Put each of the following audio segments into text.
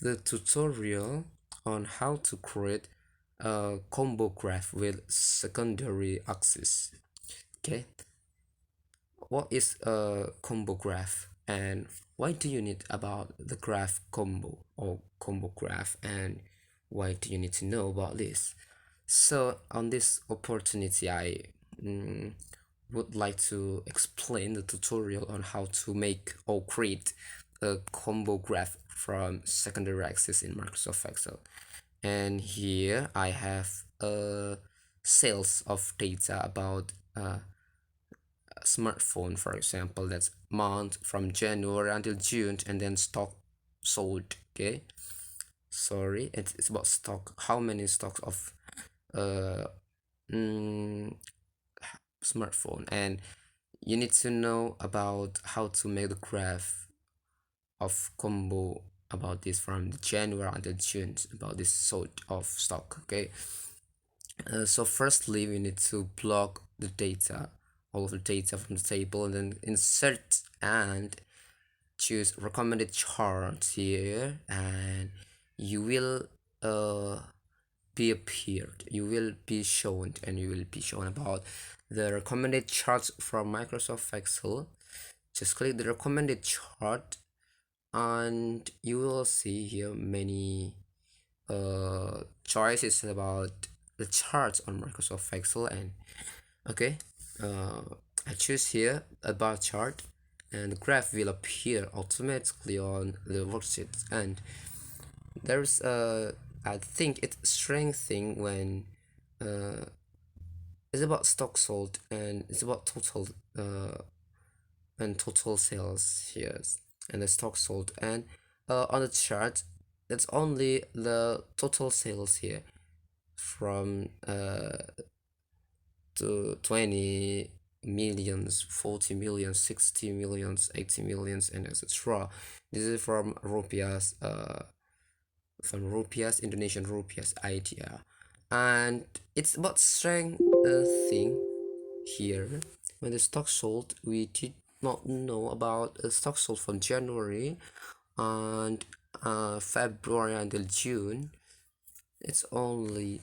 the tutorial on how to create a combo graph with secondary axis. Okay, what is a combo graph and why do you need about the graph combo or combo graph, and why do you need to know about this? So on this opportunity, I would like to explain the tutorial on how to make or create a combo graph from secondary axis in Microsoft Excel. And here I have sales of data about a smartphone, for example, that's month from January until June, and then stock sold. Okay, sorry, it's about stock, how many stocks of uh mm, smartphone. And you need to know about how to make the graph of combo about this from January until June, about this sort of stock. Okay, so firstly we need to block the data, all of the data from the table, and then insert and choose recommended charts here, and you will you will be shown, and you will be shown about the recommended charts from Microsoft Excel. Just click the recommended chart and you will see here many choices about the charts on Microsoft Excel. And okay, I choose here a bar chart, and the graph will appear automatically on the worksheet. And there's I think it's strengthening when it's about stock sold, and it's about total and total sales here, and the stock sold. And on the chart, that's only the total sales here from to 20 millions, 40 millions, 60 millions, 80 millions, and etc. This is from rupiahs, Indonesian rupiahs idea. And it's about strength thing here. When the stock sold, we did not know about the stock sold from January and February until June. It's only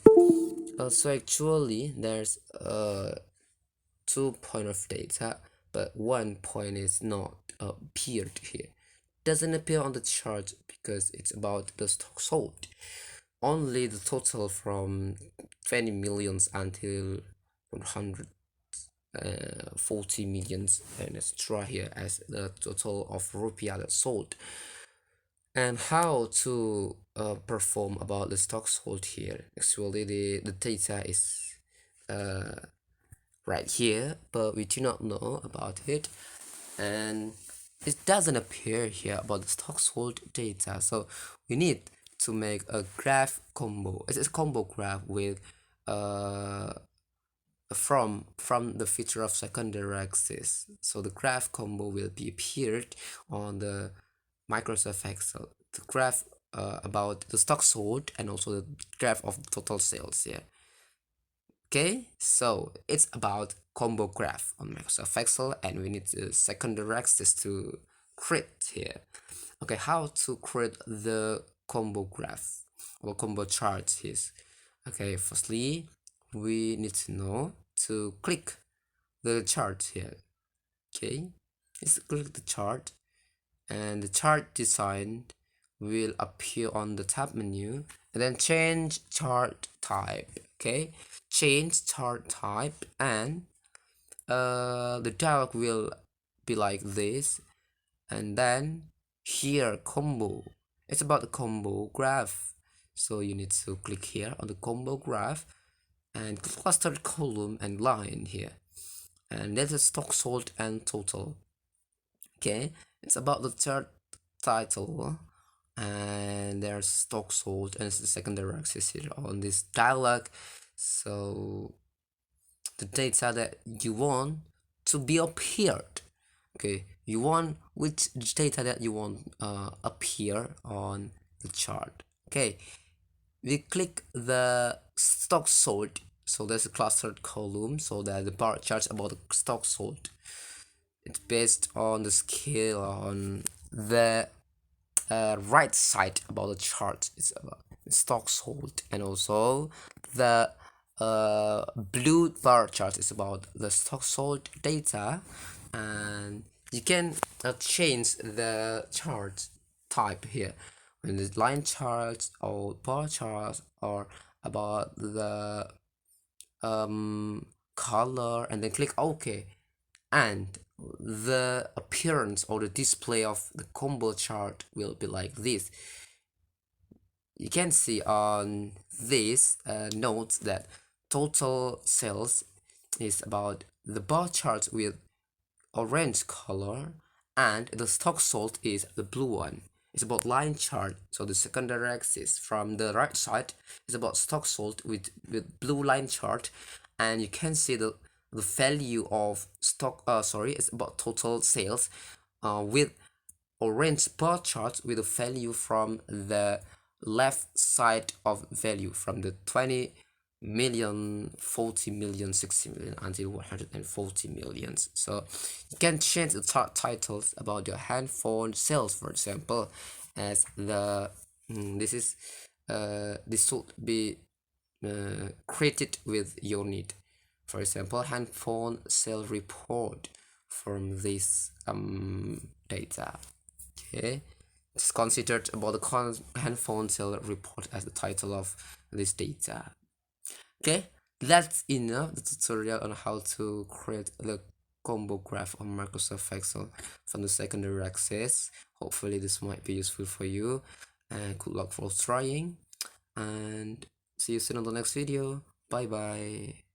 so actually there's 2 point of data, but 1 point is not appeared here. Doesn't appear on the chart because it's about the stock sold. Only the total from 20 millions until 140 millions and extra here as the total of rupiah that sold. And how to perform about the stock sold here? Actually, the data is right here, but we do not know about it, and it doesn't appear here about the stock sold data. So we need to make a graph combo. It's a combo graph with from the feature of secondary axis. So the graph combo will be appeared on the Microsoft Excel. The graph about the stock sold, and also the graph of total sales here. Okay, so it's about combo graph on Microsoft Excel, and we need the secondary axis to create here. Okay, how to create the combo graph or combo chart is, okay, firstly we need to know to click the chart here. Okay, just click the chart, and the chart design will appear on the tab menu, and then change chart type. Okay, change chart type, and the dialog will be like this. And then here combo, it's about the combo graph, so you need to click here on the combo graph and clustered column and line here, and that's a stock sold and total. Okay, it's about the third title, and there's stock sold, and it's the secondary axis here on this dialog. So the data that you want to be appeared, okay, you want which data that you want appear on the chart. Okay, we click the stock sold, so there's a clustered column, so that the bar charts about the stock sold. It's based on the scale on the right side about the chart is about stock sold, and also the blue bar chart is about the stock sold data. And you can change the chart type here when the line charts or bar charts or about the color, and then click OK. And the appearance or the display of the combo chart will be like this. You can see on this note that total sales is about the bar chart with orange color, and the stock sold is the blue one. It's about line chart, so the secondary axis from the right side is about stock sold with blue line chart, and you can see the value of stock it's about total sales with orange bar chart with a value from the left side of value from the 20 million, 40 million, 60 million until 140 millions. So you can change the titles about your handphone sales, for example, as the this should be created with your need. For example, handphone sale report from this data. Okay, it's considered about the handphone sale report as the title of this data. Okay, that's enough the tutorial on how to create the combo graph on Microsoft Excel from the secondary access. Hopefully this might be useful for you, and good luck for trying, and see you soon on the next video. Bye bye.